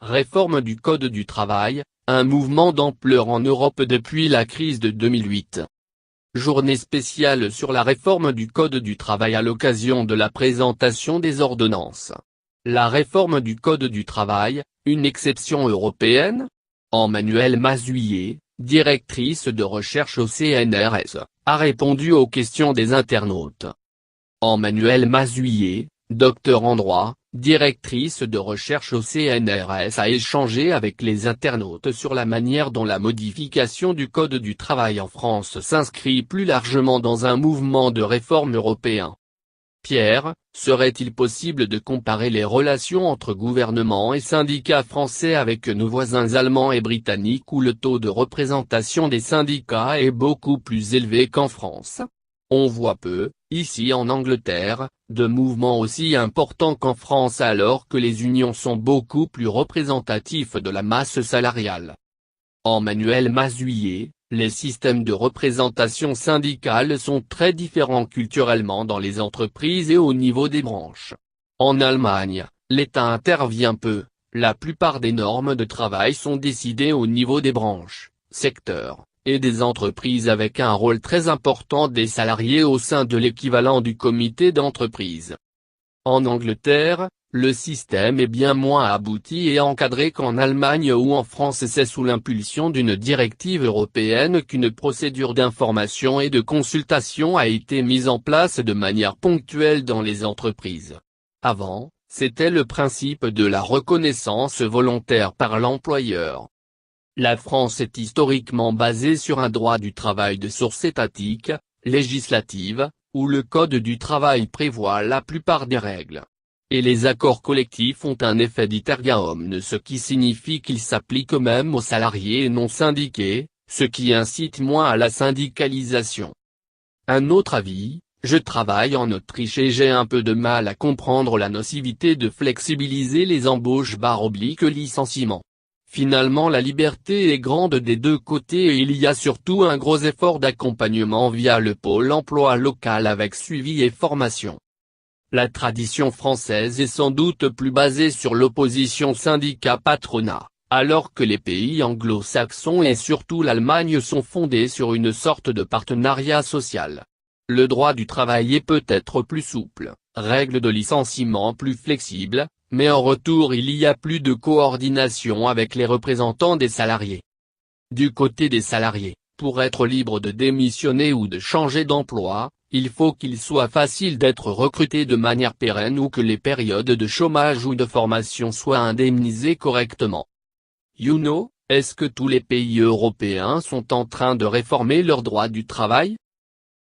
Réforme du Code du travail, un mouvement d'ampleur en Europe depuis la crise de 2008. Journée spéciale sur la réforme du Code du travail à l'occasion de la présentation des ordonnances. La réforme du Code du travail, une exception européenne ? Emmanuelle Mazuillet, directrice de recherche au CNRS, a répondu aux questions des internautes. Emmanuelle Mazuillet, docteur en droit, directrice de recherche au CNRS, a échangé avec les internautes sur la manière dont la modification du Code du travail en France s'inscrit plus largement dans un mouvement de réforme européen. Pierre, serait-il possible de comparer les relations entre gouvernement et syndicats français avec nos voisins allemands et britanniques où le taux de représentation des syndicats est beaucoup plus élevé qu'en France ? On voit peu, ici en Angleterre, de mouvements aussi importants qu'en France alors que les unions sont beaucoup plus représentatifs de la masse salariale. Emmanuelle Mazuillet, les systèmes de représentation syndicale sont très différents culturellement dans les entreprises et au niveau des branches. En Allemagne, l'État intervient peu, la plupart des normes de travail sont décidées au niveau des branches, secteurs, et des entreprises avec un rôle très important des salariés au sein de l'équivalent du comité d'entreprise. En Angleterre, le système est bien moins abouti et encadré qu'en Allemagne ou en France. C'est sous l'impulsion d'une directive européenne qu'une procédure d'information et de consultation a été mise en place de manière ponctuelle dans les entreprises. Avant, c'était le principe de la reconnaissance volontaire par l'employeur. La France est historiquement basée sur un droit du travail de source étatique, législative, où le Code du travail prévoit la plupart des règles. Et les accords collectifs ont un effet d'iterga omnes, ce qui signifie qu'ils s'appliquent même aux salariés et non syndiqués, ce qui incite moins à la syndicalisation. Un autre avis, je travaille en Autriche et j'ai un peu de mal à comprendre la nocivité de flexibiliser les embauches/licenciements. Finalement la liberté est grande des deux côtés et il y a surtout un gros effort d'accompagnement via le pôle emploi local avec suivi et formation. La tradition française est sans doute plus basée sur l'opposition syndicat-patronat, alors que les pays anglo-saxons et surtout l'Allemagne sont fondés sur une sorte de partenariat social. Le droit du travail est peut-être plus souple, règles de licenciement plus flexibles, mais en retour il y a plus de coordination avec les représentants des salariés. Du côté des salariés, pour être libre de démissionner ou de changer d'emploi, il faut qu'il soit facile d'être recruté de manière pérenne ou que les périodes de chômage ou de formation soient indemnisées correctement. Est-ce que tous les pays européens sont en train de réformer leur droit du travail ?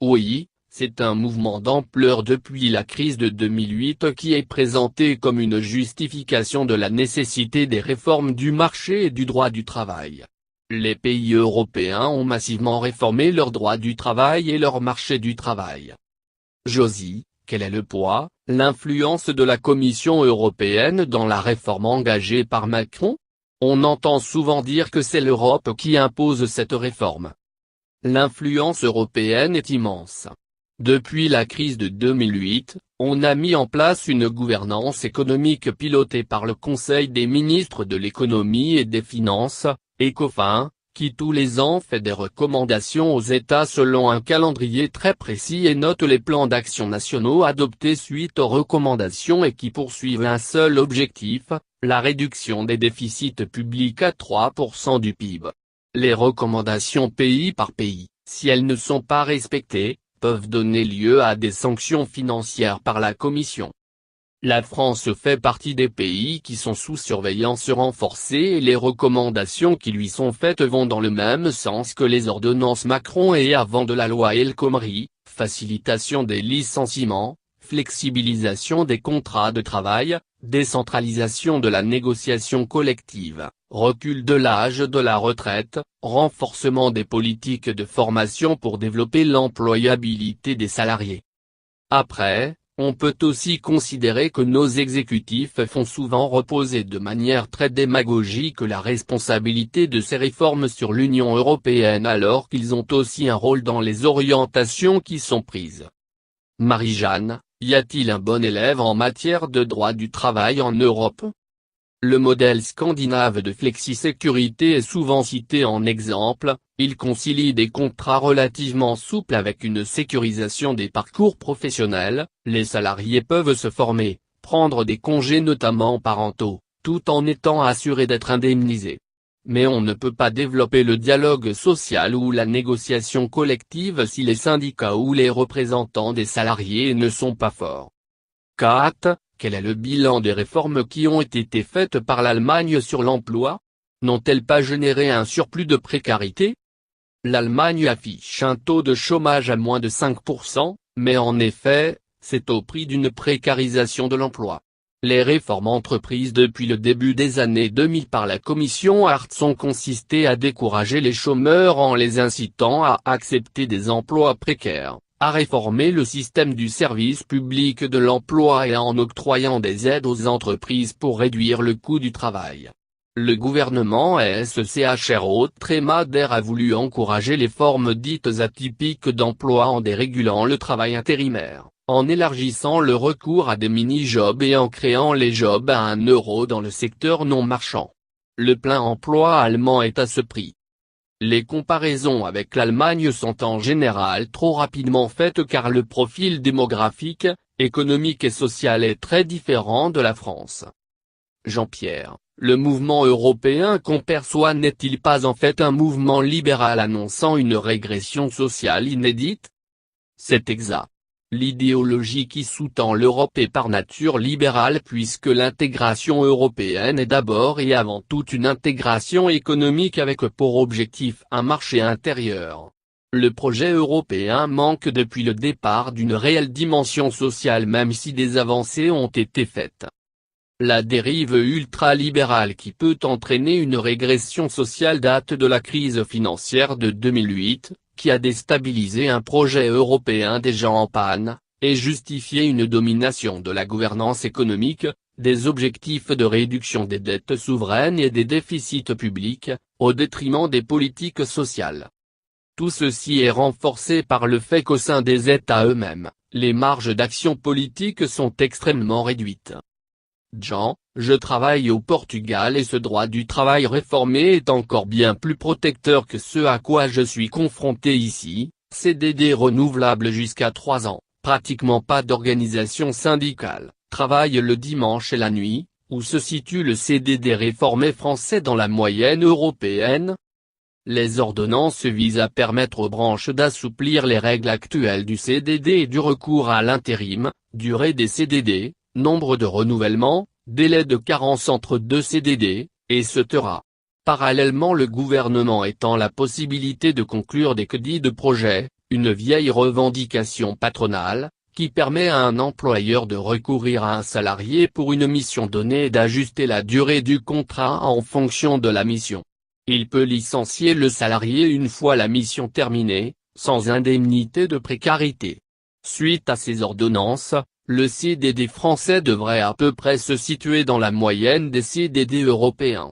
Oui. C'est un mouvement d'ampleur depuis la crise de 2008 qui est présenté comme une justification de la nécessité des réformes du marché et du droit du travail. Les pays européens ont massivement réformé leur droit du travail et leur marché du travail. Josie, quel est le poids, l'influence de la Commission européenne dans la réforme engagée par Macron ? On entend souvent dire que c'est l'Europe qui impose cette réforme. L'influence européenne est immense. Depuis la crise de 2008, on a mis en place une gouvernance économique pilotée par le Conseil des ministres de l'économie et des finances, ECOFIN, qui tous les ans fait des recommandations aux États selon un calendrier très précis et note les plans d'action nationaux adoptés suite aux recommandations et qui poursuivent un seul objectif, la réduction des déficits publics à 3% du PIB. Les recommandations pays par pays, si elles ne sont pas respectées, peuvent donner lieu à des sanctions financières par la Commission. La France fait partie des pays qui sont sous surveillance renforcée et les recommandations qui lui sont faites vont dans le même sens que les ordonnances Macron et avant de la loi El Khomri, facilitation des licenciements, flexibilisation des contrats de travail, décentralisation de la négociation collective, recul de l'âge de la retraite, renforcement des politiques de formation pour développer l'employabilité des salariés. Après, on peut aussi considérer que nos exécutifs font souvent reposer de manière très démagogique la responsabilité de ces réformes sur l'Union européenne alors qu'ils ont aussi un rôle dans les orientations qui sont prises. Marie-Jeanne, y a-t-il un bon élève en matière de droit du travail en Europe ? Le modèle scandinave de flexisécurité est souvent cité en exemple, il concilie des contrats relativement souples avec une sécurisation des parcours professionnels, les salariés peuvent se former, prendre des congés notamment parentaux, tout en étant assurés d'être indemnisés. Mais on ne peut pas développer le dialogue social ou la négociation collective si les syndicats ou les représentants des salariés ne sont pas forts. 4. Quel est le bilan des réformes qui ont été faites par l'Allemagne sur l'emploi? N'ont-elles pas généré un surplus de précarité? L'Allemagne affiche un taux de chômage à moins de 5%, mais en effet, c'est au prix d'une précarisation de l'emploi. Les réformes entreprises depuis le début des années 2000 par la commission Hartz ont consisté à décourager les chômeurs en les incitant à accepter des emplois précaires, à réformer le système du service public de l'emploi et en octroyant des aides aux entreprises pour réduire le coût du travail. Le gouvernement SCHR-Haute-Trémadère a voulu encourager les formes dites atypiques d'emploi en dérégulant le travail intérimaire, en élargissant le recours à des mini-jobs et en créant les jobs à 1 euro dans le secteur non marchand. Le plein emploi allemand est à ce prix. Les comparaisons avec l'Allemagne sont en général trop rapidement faites car le profil démographique, économique et social est très différent de la France. Jean-Pierre, le mouvement européen qu'on perçoit n'est-il pas en fait un mouvement libéral annonçant une régression sociale inédite? C'est exact. L'idéologie qui sous-tend l'Europe est par nature libérale puisque l'intégration européenne est d'abord et avant tout une intégration économique avec pour objectif un marché intérieur. Le projet européen manque depuis le départ d'une réelle dimension sociale même si des avancées ont été faites. La dérive ultralibérale qui peut entraîner une régression sociale date de la crise financière de 2008, qui a déstabilisé un projet européen déjà en panne, et justifié une domination de la gouvernance économique, des objectifs de réduction des dettes souveraines et des déficits publics, au détriment des politiques sociales. Tout ceci est renforcé par le fait qu'au sein des États eux-mêmes, les marges d'action politique sont extrêmement réduites. Jean, je travaille au Portugal et ce droit du travail réformé est encore bien plus protecteur que ce à quoi je suis confronté ici, CDD renouvelable jusqu'à 3 ans, pratiquement pas d'organisation syndicale, travail le dimanche et la nuit, où se situe le CDD réformé français dans la moyenne européenne? Les ordonnances visent à permettre aux branches d'assouplir les règles actuelles du CDD et du recours à l'intérim, durée des CDD, nombre de renouvellements, délai de carence entre 2 CDD, etc. Parallèlement le gouvernement étend la possibilité de conclure des crédits de projet, une vieille revendication patronale, qui permet à un employeur de recourir à un salarié pour une mission donnée et d'ajuster la durée du contrat en fonction de la mission. Il peut licencier le salarié une fois la mission terminée, sans indemnité de précarité. Suite à ces ordonnances, le CDD français devrait à peu près se situer dans la moyenne des CDD européens.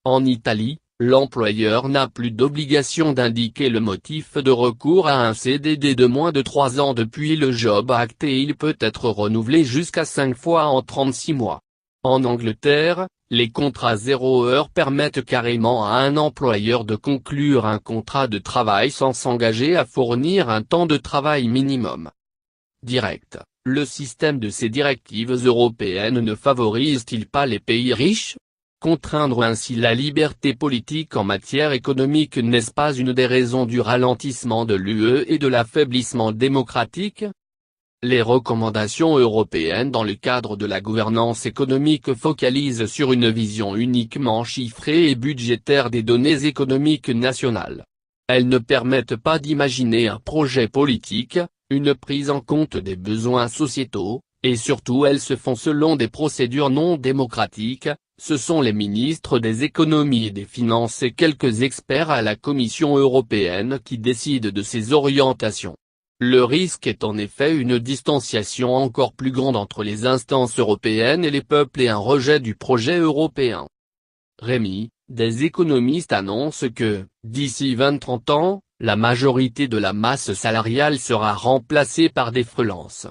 En Italie, l'employeur n'a plus d'obligation d'indiquer le motif de recours à un CDD de moins de 3 ans depuis le Job Act et il peut être renouvelé jusqu'à 5 fois en 36 mois. En Angleterre, les contrats 0 heure permettent carrément à un employeur de conclure un contrat de travail sans s'engager à fournir un temps de travail minimum. Direct. Le système de ces directives européennes ne favorise-t-il pas les pays riches? Contraindre ainsi la liberté politique en matière économique n'est-ce pas une des raisons du ralentissement de l'UE et de l'affaiblissement démocratique? Les recommandations européennes dans le cadre de la gouvernance économique focalisent sur une vision uniquement chiffrée et budgétaire des données économiques nationales. Elles ne permettent pas d'imaginer un projet politique, une prise en compte des besoins sociétaux, et surtout elles se font selon des procédures non démocratiques. Ce sont les ministres des économies et des finances et quelques experts à la Commission européenne qui décident de ces orientations. Le risque est en effet une distanciation encore plus grande entre les instances européennes et les peuples et un rejet du projet européen. Rémi, des économistes annoncent que, d'ici 20-30 ans, la majorité de la masse salariale sera remplacée par des freelances.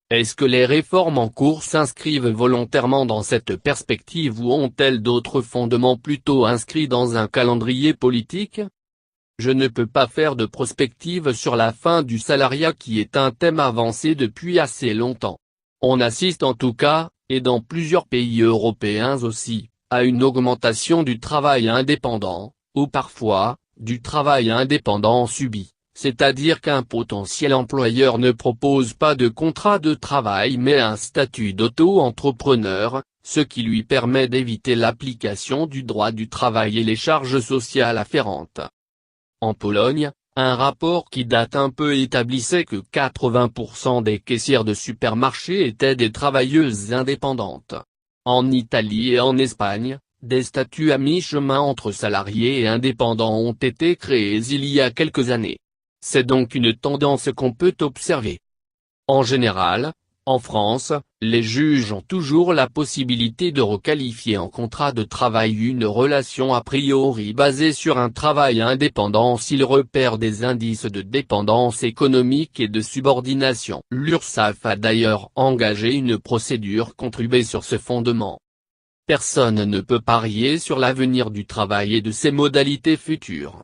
Est-ce que les réformes en cours s'inscrivent volontairement dans cette perspective ou ont-elles d'autres fondements plutôt inscrits dans un calendrier politique? Je ne peux pas faire de prospective sur la fin du salariat qui est un thème avancé depuis assez longtemps. On assiste en tout cas, et dans plusieurs pays européens aussi, à une augmentation du travail indépendant, ou parfois, du travail indépendant subi. C'est-à-dire qu'un potentiel employeur ne propose pas de contrat de travail mais un statut d'auto-entrepreneur, ce qui lui permet d'éviter l'application du droit du travail et les charges sociales afférentes. En Pologne, un rapport qui date un peu établissait que 80% des caissières de supermarchés étaient des travailleuses indépendantes. En Italie et en Espagne, des statuts à mi-chemin entre salariés et indépendants ont été créés il y a quelques années. C'est donc une tendance qu'on peut observer. En général, en France, les juges ont toujours la possibilité de requalifier en contrat de travail une relation a priori basée sur un travail indépendant s'ils repèrent des indices de dépendance économique et de subordination. L'URSSAF a d'ailleurs engagé une procédure contre UB sur ce fondement. Personne ne peut parier sur l'avenir du travail et de ses modalités futures.